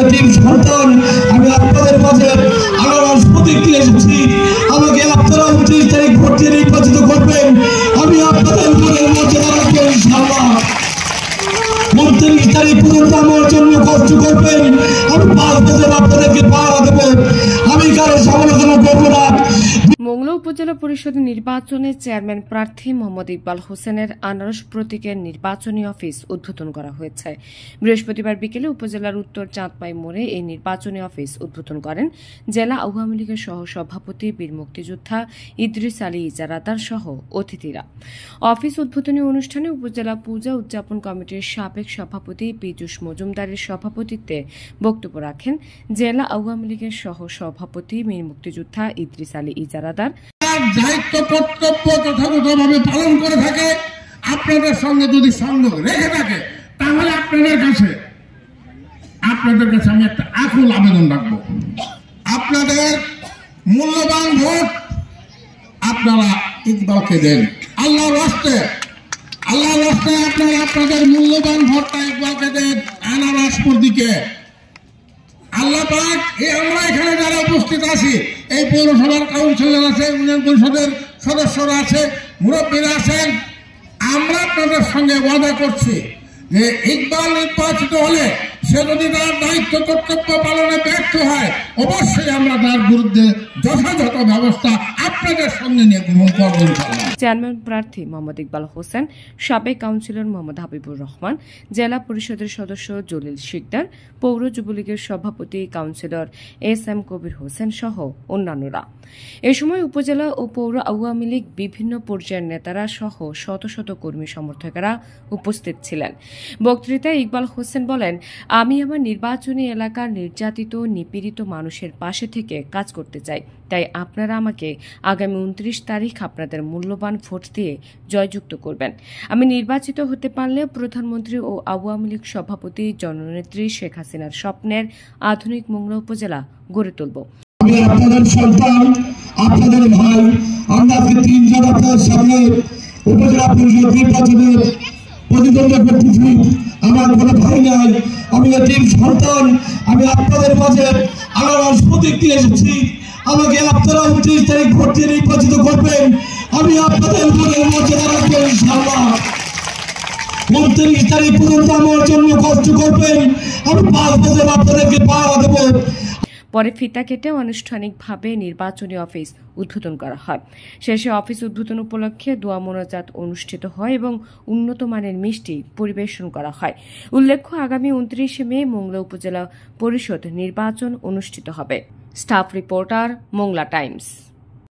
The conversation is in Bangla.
এতিম সন্তান, আমি আপনাদের মাঝে আনারস প্রতীক নিয়ে এসেছি। আমাকে আপনারা 29 তারিখ ভোট দিয়ে নির্বাচিত করবেন। আমি আপনাদের মনের মর্যাদা রাখবো ইনশাআল্লাহ। 29 তারিখ পর্যন্ত আমার জন্য কষ্ট করবেন। আমি 5 বছর আপনাদেরকে পাহারা দেবো। আমি কারো সমালোচনা করবো না। মোংলা উপজেলা পরিষদের নির্বাচনে চেয়ারম্যান প্রার্থী মোহাম্মদ ইকবাল হোসেনের আনারস প্রতীকের নির্বাচনী অফিস উদ্বোধন করা হয়েছে। বৃহস্পতিবার বিকেলে উপজেলার উত্তর চাঁদপাই মোড়ে এই নির্বাচনী অফিস উদ্বোধন করেন জেলা আওয়ামী লীগের সহ সভাপতি বীর মুক্তিযোদ্ধা ইদ্রিস আলী ইজারাদার সহ অতিথিরা। অফিস উদ্বোধনী অনুষ্ঠানে উপজেলা পূজা উদযাপন কমিটির সাবেক সভাপতি পীযূষ মজুমদারের সভাপতিত্বে বক্তব্য রাখেন জেলা আওয়ামী লীগের সহ সভাপতি বীর মুক্তিযোদ্ধা ইদ্রিস আলী ইজারাদার। দায়িত্ব কর্তব্য যথাযথভাবে পালন করে থাকে, আপনাদের সঙ্গে যদি সংযোগ রেখে থাকে, তাহলে আপনাদের কাছে আমি একটা আকুল আবেদন রাখবো। আপনাদের মূল্যবান ভোট আপনারা ইকবালকে দেন। আল্লাহর রাস্তে আপনারা আপনাদের মূল্যবান ভোটটা ইকবালকে দেন। আনারস প্রতীকে আল্লাহ পাক, আমরা এখানে যারা উপস্থিত আছি, এই পৌরসভার কাউন্সিলর আছে, ইউনিয়ন পরিষদের সদস্যরা আছে, মুরব্বীরা আছেন, আমরা আপনাদের সঙ্গে ওয়াদা করছি যে ইকবাল নির্বাচিত হলে সে যদি তার দায়িত্ব কর্তব্য পালনে ব্যর্থ হয়, অবশ্যই আমরা তার বিরুদ্ধে যথাযথ ব্যবস্থা আপনাদের সঙ্গে নিয়ে গ্রহণ করব। চেয়ারম্যান প্রার্থী মোহাম্মদ ইকবাল হোসেন, সাবেক কাউন্সিলর মোহাম্মদ হাবিবুর রহমান, জেলা পরিষদের সদস্য জলিল শিকদার, পৌর যুবলীগের সভাপতি কাউন্সিলর এস.এম. কবির হোসেন সহ অন্যান্যরা। এ সময় উপজেলা ও পৌর আওয়ামী লীগ বিভিন্ন পর্যায়ের নেতারা সহ শত শত কর্মী সমর্থকেরা উপস্থিত ছিলেন। বক্তৃতায় ইকবাল হোসেন বলেন, আমি আমার নির্বাচনী এলাকার নির্যাতিত নিপীড়িত মানুষের পাশে থেকে কাজ করতে চাই। তাই আপনারা আমাকে আগামী 29 তারিখ আপনাদের মূল্যবান ভোট দিয়ে জয়যুক্ত করবেন। আমি নির্বাচিত হতে পারলে প্রধানমন্ত্রী ও আওয়ামী লীগ সভাপতি জননেত্রী শেখ হাসিনার স্বপ্নের আধুনিক মোংলা উপজেলা গড়ে তুলব। আমি আপনাদের সন্তান, আপনাদের ভাই। আমরা আজকে 3 জন আপনাদের সামনে উপজেলা পরিষদ নির্বাচনে প্রতিদ্বন্দ্বিতা করতেছি। আমার কোনো ভাই নাই, আমি এতিম সন্তান। আমি আপনাদের মাঝে আনারস প্রতীক নিয়ে এসেছি। আমাকে আপনারা 29 তারিখ ভোট দিয়ে নির্বাচিত করবেন। আমি আপনাদের মনের মর্যাদা রাখবো ইনশাআল্লাহ। 29 তারিখ পর্যন্ত আমার জন্য কষ্ট করবেন। আমি 5 বছর আপনাদেরকে পাহারা দেবো। পরে ফিতা কেটে আনুষ্ঠানিকভাবে নির্বাচনী অফিস উদ্বোধন করা হয়। শেষে অফিস উদ্বোধন উপলক্ষে দোয়া মোনাজাত অনুষ্ঠিত হয় এবং উন্নত মানের মিষ্টি পরিবেশন করা হয়। উল্লেখ্য, আগামী 29 মে মোংলা উপজেলা পরিষদ নির্বাচন অনুষ্ঠিত হবে। Staff reporter, Mongla Times.